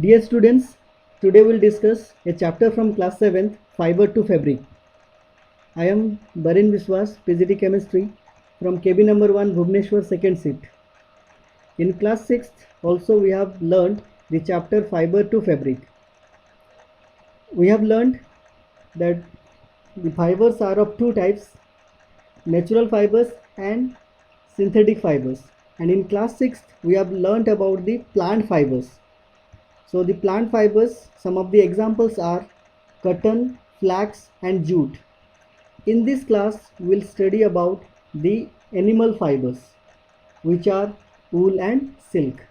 Dear students, today we'll discuss a chapter from class 7th, Fiber to Fabric. I am Barin Viswas, PGT Chemistry from KB number 1, Bhubaneswar, second seat. In class 6th, also we have learned the chapter Fiber to Fabric. We have learned that the fibers are of two types, natural fibers and synthetic fibers. And in class 6th, we have learned about the plant fibers. So the plant fibers, some of the examples are cotton, flax and jute. In this class, we will study about the animal fibers, which are wool and silk.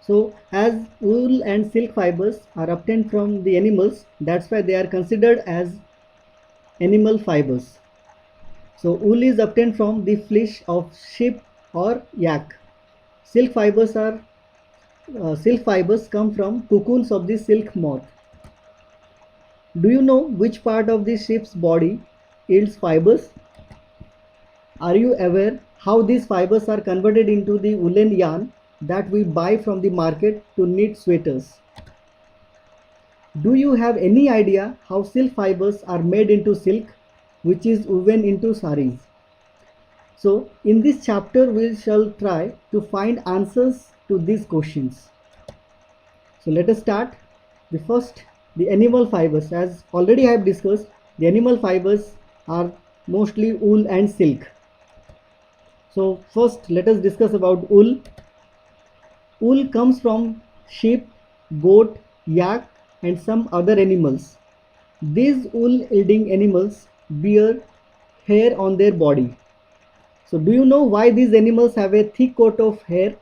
So as wool and silk fibers are obtained from the animals, that's why they are considered as animal fibers. So wool is obtained from the flesh of sheep or yak. Silk fibers come from cocoons of the silk moth. Do you know which part of the sheep's body yields fibers? Are you aware how these fibers are converted into the woolen yarn that we buy from the market to knit sweaters? Do you have any idea how silk fibers are made into silk, which is woven into saris? So in this chapter we shall try to find answers to these questions. So let us start. The first, the animal fibers. As already I have discussed, the animal fibers are mostly wool and silk. So first let us discuss about wool. Wool comes from sheep, goat, yak and some other animals. These wool yielding animals bear hair on their body. So do you know why these animals have a thick coat of hair?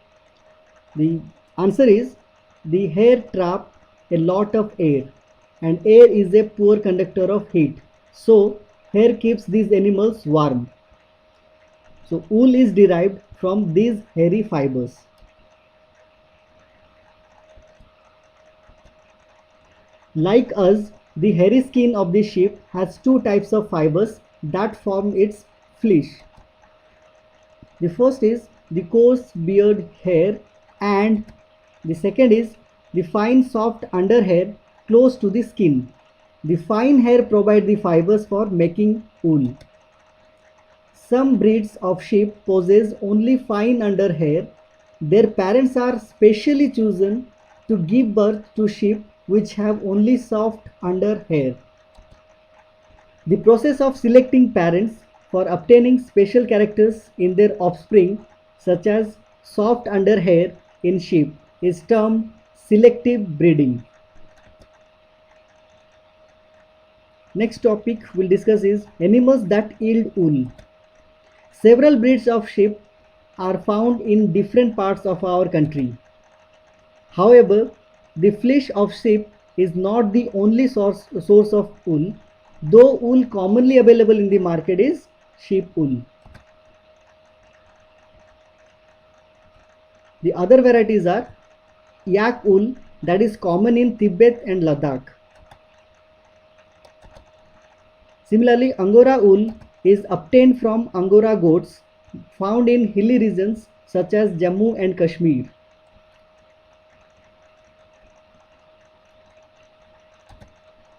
The answer is the hair trap a lot of air, and air is a poor conductor of heat. So hair keeps these animals warm. So wool is derived from these hairy fibers. Like us, the hairy skin of the sheep has two types of fibers that form its flesh. The first is the coarse beard hair and the second is the fine soft under hair close to the skin. The fine hair provide the fibers for making wool. Some breeds of sheep possess only fine under hair. Their parents are specially chosen to give birth to sheep which have only soft under hair. The process of selecting parents for obtaining special characters in their offspring, such as soft under hair in sheep, is termed selective breeding. Next topic we'll discuss is animals that yield wool. Several breeds of sheep are found in different parts of our country. However, the flesh of sheep is not the only source of wool, though wool commonly available in the market is sheep wool. The other varieties are yak wool, that is common in Tibet and Ladakh. Similarly, Angora wool is obtained from Angora goats found in hilly regions such as Jammu and Kashmir.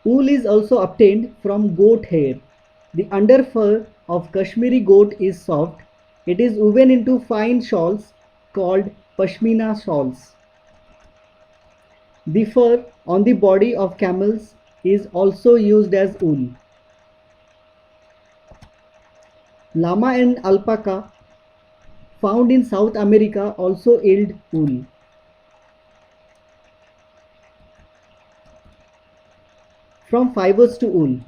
Wool is also obtained from goat hair. The underfur of Kashmiri goat is soft. It is woven into fine shawls called pashmina shawls. The fur on the body of camels is also used as wool. Llama and alpaca found in South America also yield wool. From fibers to wool.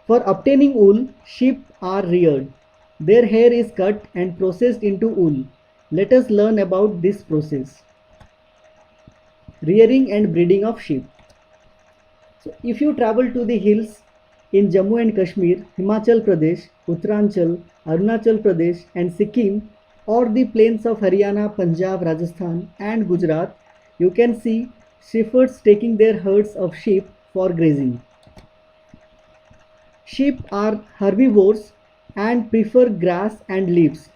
For obtaining wool, sheep are reared. Their hair is cut and processed into wool. Let us learn about this process. Rearing and breeding of sheep. So if you travel to the hills in Jammu and Kashmir, Himachal Pradesh, Uttaranchal, Arunachal Pradesh and Sikkim, or the plains of Haryana, Punjab, Rajasthan and Gujarat, you can see shepherds taking their herds of sheep for grazing. Sheep are herbivores and prefer grass and leaves.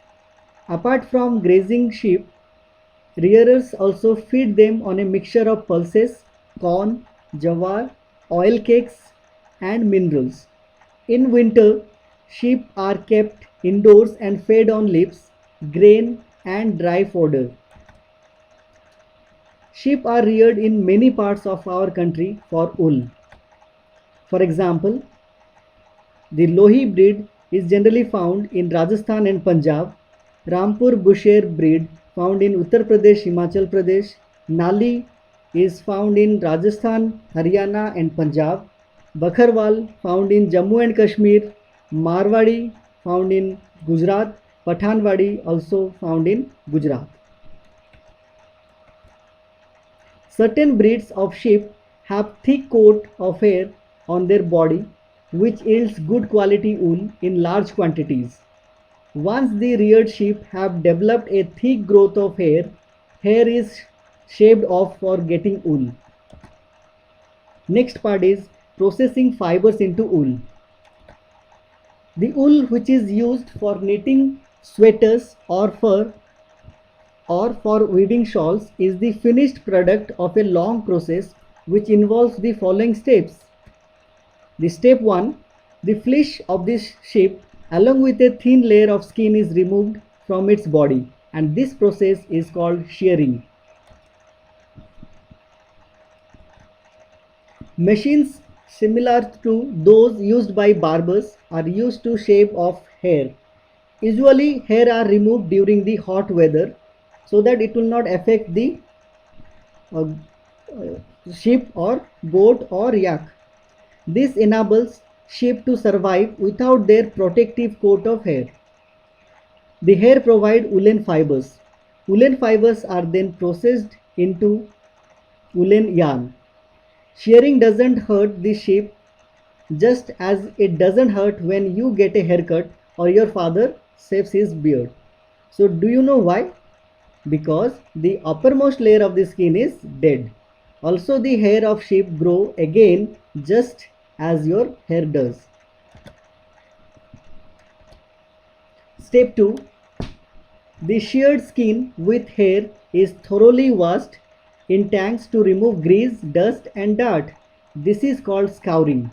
Apart from grazing sheep, rearers also feed them on a mixture of pulses, corn, jawar, oil cakes, and minerals. In winter, sheep are kept indoors and fed on leaves, grain, and dry fodder. Sheep are reared in many parts of our country for wool. For example, the Lohi breed is generally found in Rajasthan and Punjab. Rampur Busher breed found in Uttar Pradesh, Himachal Pradesh. Nali is found in Rajasthan, Haryana and Punjab. Bakharwal found in Jammu and Kashmir. Marwadi found in Gujarat. Pathanwadi also found in Gujarat. Certain breeds of sheep have thick coat of hair on their body which yields good quality wool in large quantities. Once the reared sheep have developed a thick growth of hair, hair is shaved off for getting wool. Next part is processing fibers into wool. The wool which is used for knitting sweaters or fur or for weaving shawls is the finished product of a long process which involves the following steps. The step 1, the flesh of this sheep along with a thin layer of skin is removed from its body, and this process is called shearing. Machines similar to those used by barbers are used to shave off hair. Usually hair are removed during the hot weather so that it will not affect the uh, sheep or goat or yak. This enables sheep to survive without their protective coat of hair. The hair provide woolen fibers. Woolen fibers are then processed into woolen yarn. Shearing doesn't hurt the sheep just as it doesn't hurt when you get a haircut or your father shaves his beard. So do you know why? Because the uppermost layer of the skin is dead. Also the hair of sheep grow again just as your hair does. Step 2. The sheared skin with hair is thoroughly washed in tanks to remove grease, dust and dirt. This is called scouring.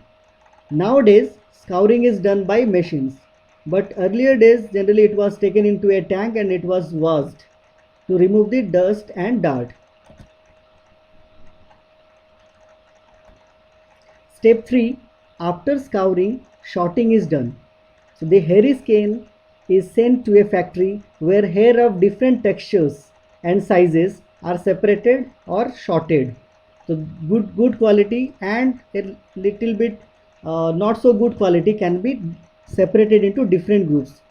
Nowadays, scouring is done by machines, but earlier days generally it was taken into a tank and it was washed to remove the dust and dirt. Step 3. After scouring, shorting is done. So the hairy skin is sent to a factory where hair of different textures and sizes are separated or shorted. So good quality and a little bit not so good quality can be separated into different groups.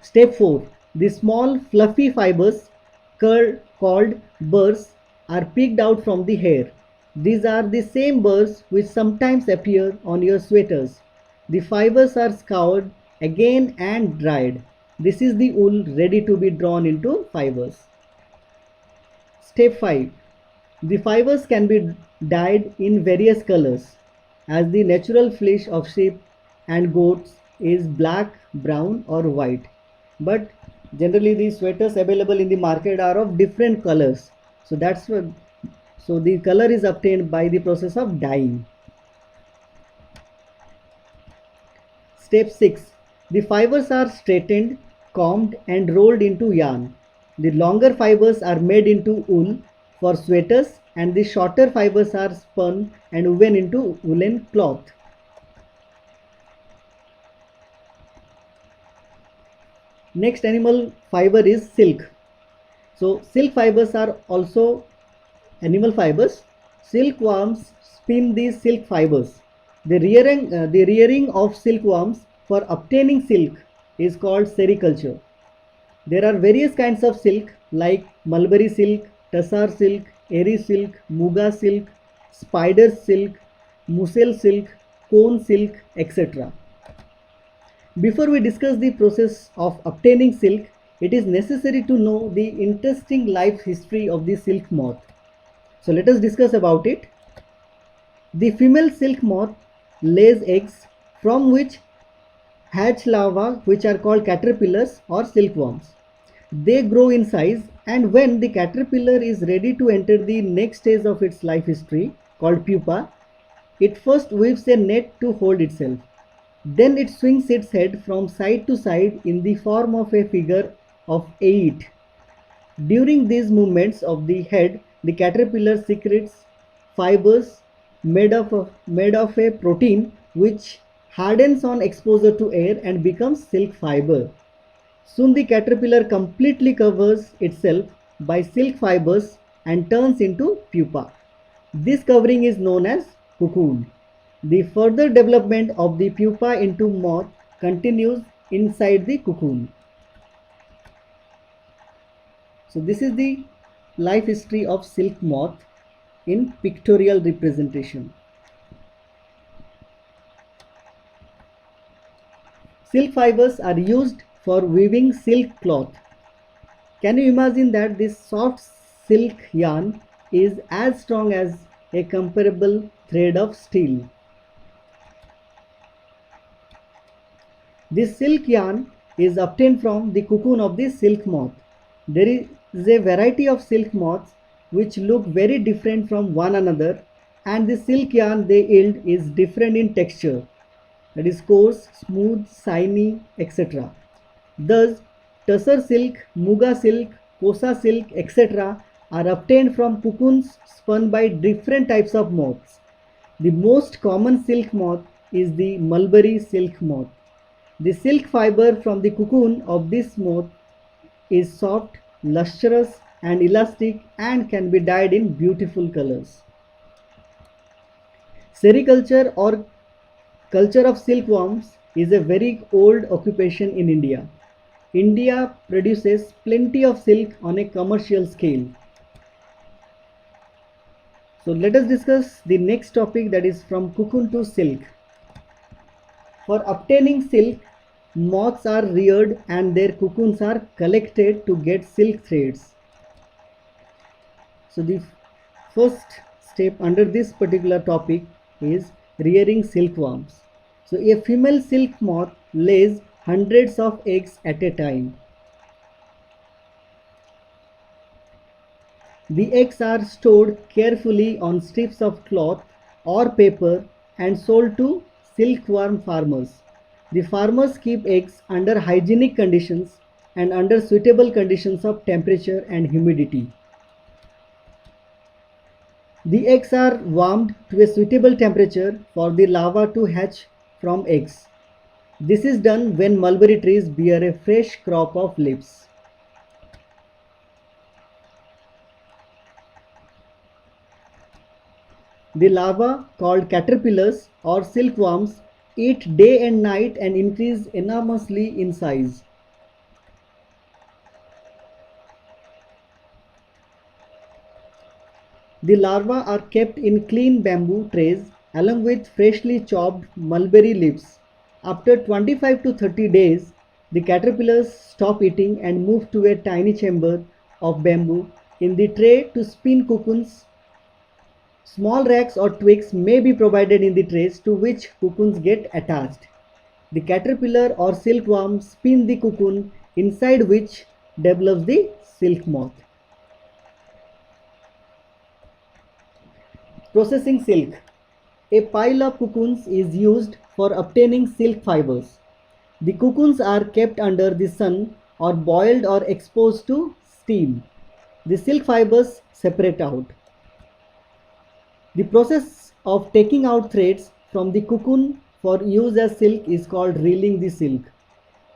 Step 4. The small fluffy fibers called burrs are picked out from the hair. These are the same burrs which sometimes appear on your sweaters. The fibers are scoured again and dried. This is the wool ready to be drawn into fibers. Step 5. The fibers can be dyed in various colors as the natural flesh of sheep and goats is black, brown or white. But generally the sweaters available in the market are of different colors. So the color is obtained by the process of dyeing. Step 6. The fibers are straightened, combed and rolled into yarn. The longer fibers are made into wool for sweaters and the shorter fibers are spun and woven into woolen cloth. Next animal fiber is silk. So silk fibers are also animal fibers. Silkworms spin these silk fibers. The rearing of silkworms for obtaining silk is called sericulture. There are various kinds of silk like mulberry silk, tussar silk, eri silk, muga silk, spider silk, mussel silk, cone silk, etc. Before we discuss the process of obtaining silk, it is necessary to know the interesting life history of the silk moth. So let us discuss about it. The female silk moth lays eggs from which hatch larvae which are called caterpillars or silkworms. They grow in size, and when the caterpillar is ready to enter the next stage of its life history called pupa, it first weaves a net to hold itself. Then it swings its head from side to side in the form of a figure of 8. During these movements of the head, the caterpillar secretes fibers made of a protein which hardens on exposure to air and becomes silk fiber. Soon the caterpillar completely covers itself by silk fibers and turns into pupa. This covering is known as cocoon. The further development of the pupa into moth continues inside the cocoon. So this is the life history of silk moth in pictorial representation. Silk fibers are used for weaving silk cloth. Can you imagine that this soft silk yarn is as strong as a comparable thread of steel? This silk yarn is obtained from the cocoon of the silk moth. There is a variety of silk moths which look very different from one another, and the silk yarn they yield is different in texture, that is coarse, smooth, shiny, etc. Thus, tussar silk, muga silk, kosa silk, etc. are obtained from cocoons spun by different types of moths. The most common silk moth is the mulberry silk moth. The silk fiber from the cocoon of this moth is soft, lustrous and elastic and can be dyed in beautiful colors. Sericulture or culture of silkworms is a very old occupation in India. India produces plenty of silk on a commercial scale. So let us discuss the next topic, that is from cocoon to silk. For obtaining silk, moths are reared and their cocoons are collected to get silk threads. So the first step under this particular topic is rearing silkworms. So a female silk moth lays hundreds of eggs at a time. The eggs are stored carefully on strips of cloth or paper and sold to silkworm farmers. The farmers keep eggs under hygienic conditions and under suitable conditions of temperature and humidity. The eggs are warmed to a suitable temperature for the larva to hatch from eggs. This is done when mulberry trees bear a fresh crop of leaves. The larvae, called caterpillars or silkworms, eat day and night and increase enormously in size. The larvae are kept in clean bamboo trays along with freshly chopped mulberry leaves. After 25 to 30 days, the caterpillars stop eating and move to a tiny chamber of bamboo in the tray to spin cocoons. Small racks or twigs may be provided in the trays to which cocoons get attached. The caterpillar or silkworm spin the cocoon inside which develops the silk moth. Processing silk. A pile of cocoons is used for obtaining silk fibers. The cocoons are kept under the sun or boiled or exposed to steam. The silk fibers separate out. The process of taking out threads from the cocoon for use as silk is called reeling the silk.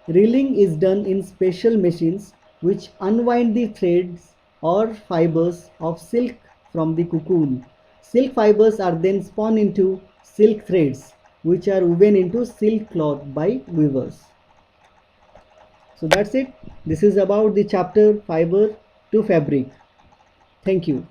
Reeling is done in special machines which unwind the threads or fibers of silk from the cocoon. Silk fibers are then spun into silk threads which are woven into silk cloth by weavers. So that's it. This is about the chapter fiber to fabric. Thank you.